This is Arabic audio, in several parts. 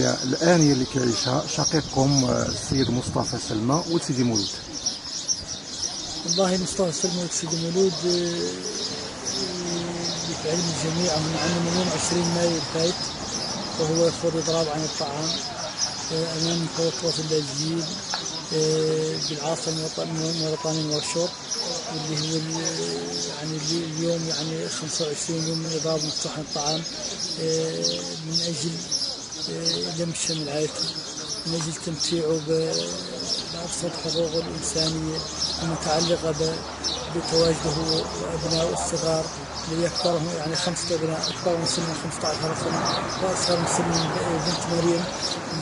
الآن اللي كيعيشها شقيقكم السيد مصطفى سلمى وسيدي مولود. والله مصطفى سلمى وسيدي مولود في علم الجميع من عام يوم 20 مايو الفايت، وهو يفرض إضراب عن الطعام أمام مخططات اللاجئين بالعاصمة الوطنية نواكشوط، واللي هو يعني اليوم يعني 25 يوم من إضراب مفتوح عن الطعام من أجل لم شمل عائلته، من أجل تمتيعه بأبسط حقوقه الإنسانية المتعلقة بتواجده وأبنائه الصغار اللي أكبرهم يعني 5 أبناء، أكبرهم سنا 15 سنة وأصغرهم سنا بنت مريم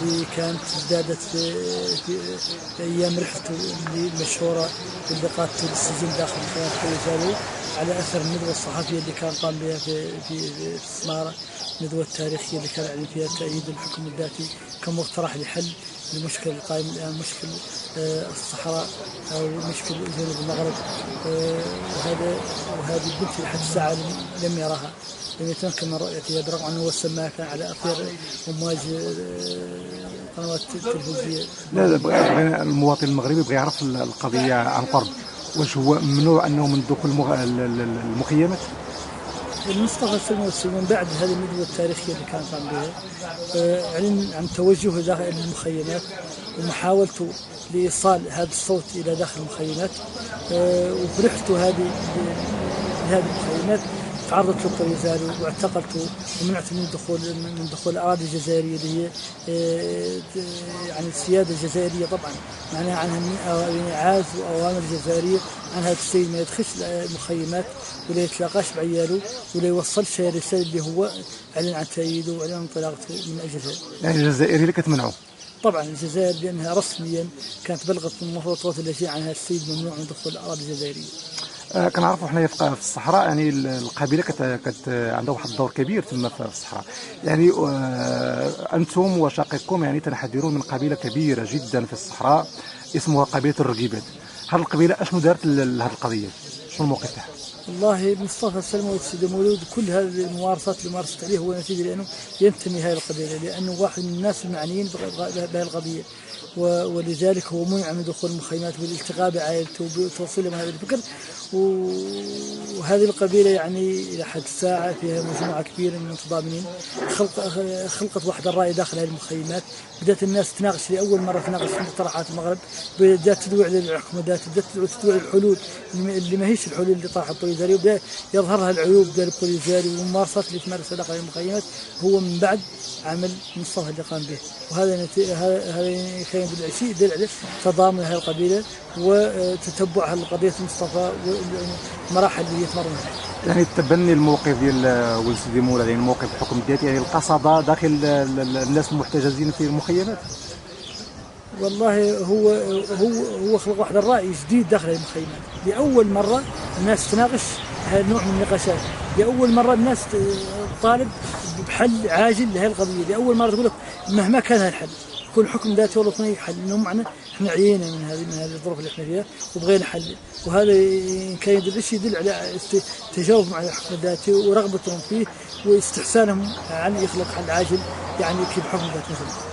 اللي كانت ازدادت في أيام رحلته اللي مشهورة باللي قادته للسجن داخل قناة بوليساريو على أثر الندوة الصحفية اللي كان قام بها في السمارة، الندوة التاريخية اللي كان يعلن فيها تأييد الحكم الذاتي كمقترح لحل المشكلة القائمة الآن، مشكل الصحراء أو مشكل جنوب المغرب. وهذه البنت لحد الساعة لم يراها، لم يتمكن من رؤيتها، برغم أنه سماها كان على أثير أمواج قنوات التلفزيونية. لا بغينا المواطن المغربي بغى يعرف القضية عن قرب، واش هو ممنوع أنه من دخول المخيمات؟ مصطفى سلمى من بعد هذه الندوة التاريخية اللي كان قام بها أعلن عن توجهه داخل المخيمات ومحاولته لإيصال هذا الصوت إلى داخل المخيمات، وبرحلته هذه لهذه المخيمات تعرضت للبوليساريو واعتقلته ومنعت من دخول الأراضي الجزائرية اللي هي يعني السيادة الجزائرية طبعا معناها عنها عاز وأوامر جزائرية عن هذا السيد ما يدخلش المخيمات ولا يتلاقاش بعياله ولا يوصلش رسالة اللي هو أعلن عن تأييده وأعلن عن انطلاقته من أجلها. يعني الجزائري اللي كتمنعه؟ طبعا الجزائر لأنها رسميا كانت بلغت من المفوضات التي عن هذا السيد ممنوع من دخول الأراضي الجزائرية. كنعرفوا حنايا في الصحراء يعني القبيله كانت عندها واحد الدور كبير تما في الصحراء، يعني انتم وشقيقكم يعني تنحدرون من قبيله كبيره جدا في الصحراء اسمها قبيله الرقيبات. هذه القبيله اشنو دارت لهذه القضيه؟ شنو الموقف تاعها؟ والله مصطفى سلمى وسيدي مولود كل هذه الممارسات اللي مارست عليه هو نتيجه لانه ينتمي هذه القبيله، لانه واحد من الناس المعنيين بهذه القضيه، ولذلك هو منع من دخول المخيمات والالتقاء بعائلته وتوصيلهم هذا الفكر. وهذه القبيله يعني الى حد الساعه فيها مجموعه كبيره من المتضامنين، خلقت واحد الراي داخل هذه المخيمات، بدات الناس تناقش لاول مره تناقش في مقترحات المغرب، بدات تدعو على الحكومات، بدات تدعو على الحلول اللي ما هيش الحلول اللي طرحها البوليساريو، بدا يظهرها العيوب ديال البوليساريو والممارسات اللي تمارسها داخل المخيمات هو من بعد عمل مصطفى اللي قام به. وهذا كان يدل على تضامن هذه القبيله وتتبعها لقضيه مصطفى والمراحل اللي هي تمر منها. يعني تبني الموقف ديال ولد سيدي مولود، يعني موقف الحكم الذاتي، يعني القصبه داخل الناس المحتجزين في المخيمات. والله هو خلق واحد الرأي جديد داخل المخيمات، لأول مرة الناس تناقش هذا النوع من النقاشات، لأول مرة الناس تطالب بحل عاجل لهذه القضية، لأول مرة تقول لك مهما كان هذا الحل يكون حكم ذاتي ولا وطني حل، لأنه معنا احنا عيينا من هذه الظروف اللي احنا فيها وبغينا حل، وهذا كان يدل على تجاوبهم على الحكم الذاتي ورغبتهم فيه واستحسانهم عن يخلق حل عاجل يعني كيف حكم ذاتي مثلا.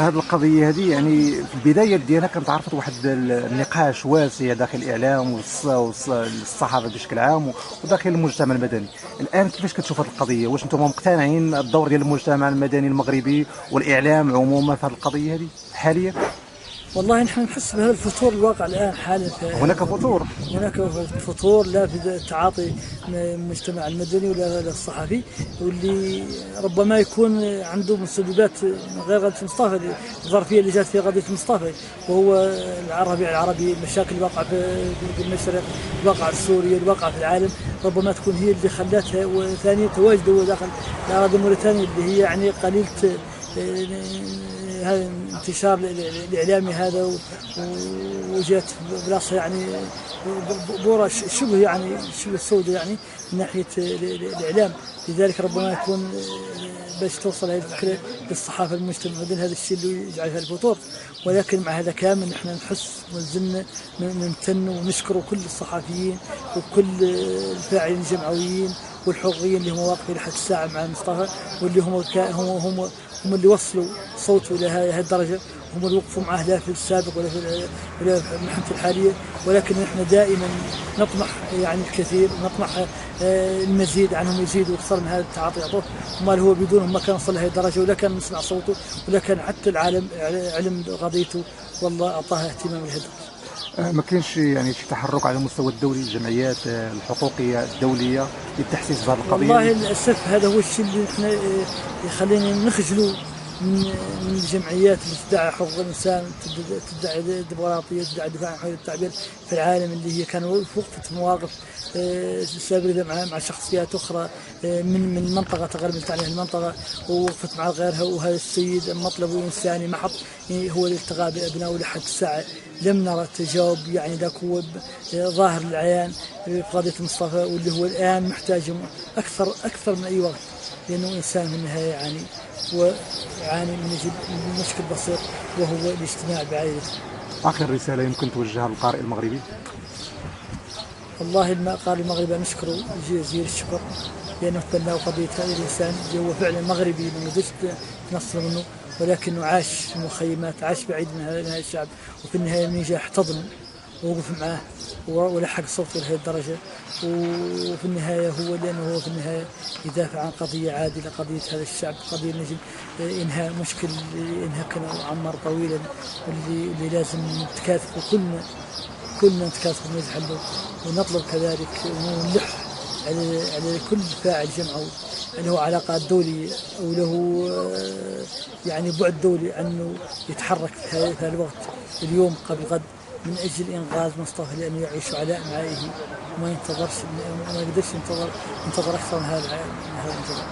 هذه القضيه هذه يعني في البدايه ديالها كانت عرفت واحد النقاش واسع داخل الاعلام والصحافه بشكل عام وداخل المجتمع المدني. الان كيفاش كتشوف هذه القضيه؟ واش انتم مقتنعين الدور ديال المجتمع المدني المغربي والاعلام عموما في هذه القضيه هذه حاليا؟ والله نحن نحس بهذا الفتور الواقع الان حاليا. هناك فتور لا في تعاطي المجتمع المدني ولا الصحفي، واللي ربما يكون عنده مسببات غير قضيه مصطفى، الظرفيه اللي جات فيها قضيه مصطفى، وهو الربيع العربي، المشاكل اللي واقعه في المشرق، الواقع السوري، الواقع في العالم، ربما تكون هي اللي خلتها. وثانيا تواجده داخل الاراضي الموريتانيه اللي هي يعني قليله هذا انتشار الاعلامي هذا، وجات بلاصه يعني بورة شبه سوداء يعني من ناحيه الاعلام، لذلك ربما يكون باش توصل هذه الفكره للصحافه المجتمع المدني هذا الشيء اللي يجعل فيها الفتور. ولكن مع هذا كامل نحن نحس ونزلنا نمتن ونشكر كل الصحفيين وكل الفاعلين الجمعويين والحقوقيين اللي هم واقفين لحد الساعه مع مصطفى، واللي هم هم اللي وصلوا صوته إلى هذه الدرجة، هم اللي وقفوا معه لا في السابق ولا في المرحلة الحالية، ولكن نحن دائما نطمح يعني الكثير، نطمح المزيد عنهم، يزيدوا أكثر من هذا التعاطي يعطوه. وما هو بدونهم ما كان وصل لهذه الدرجة، ولا كان نسمع صوته، ولا كان حتى العالم علم قضيته والله أعطاها اهتمام لهذا. ما كاينش يعني شي تحرك على المستوى الدولي، الجمعيات الحقوقيه الدوليه للتحسيس بهذه القضيه؟ والله للاسف هذا هو الشيء اللي احنا يخلينا نخجلوا من الجمعيات اللي تدعي حقوق الانسان، تدعي الديمقراطيه، تدعي الدفاع عن حريه التعبير في العالم، اللي هي كانوا وقفت مواقف سابقه مع شخصيات اخرى من المنطقه، تغربت عليها المنطقه ووقفت مع غيرها. وهذا السيد المطلب الانساني محض هو الالتقاء بابنائه. لحد الساعه لم نرى تجاوب يعني ذاك هو ظاهر العيان في قضيه مصطفى، واللي هو الان محتاج اكثر من اي وقت، لانه انسان في النهايه يعاني من مشكل بسيط وهو الاجتماع بعائلته. اخر رساله يمكن توجهها للقارئ المغربي؟ والله القارئ المغربي نشكره جزيل الشكر، لانه تبنى قضيه هذا الانسان اللي هو فعلا مغربي ما نقدرش نصل منه، ولكنه عاش في المخيمات، عاش بعيد من هذا الشعب، وفي النهايه من جاء احتضن ووقف معاه ولحق صوته لهذه الدرجه. وفي النهايه لانه هو في النهايه يدافع عن قضيه عادله، قضيه هذا الشعب، قضيه نجم انهاء مشكل انهاء كان عمر طويلا، واللي لازم نتكاتفوا كلنا نتكاتفوا ونحله، ونطلب كذلك ونلح على كل فاعل جمعه له علاقات دولية أو له يعني بعد دولي أنه يتحرك في هذا الوقت اليوم قبل غد من أجل إنقاذ مصطفى، لأنه يعيش علاء معه وما ينتظرش، ما يقدرش ينتظر أكثر من هذا الانتظار.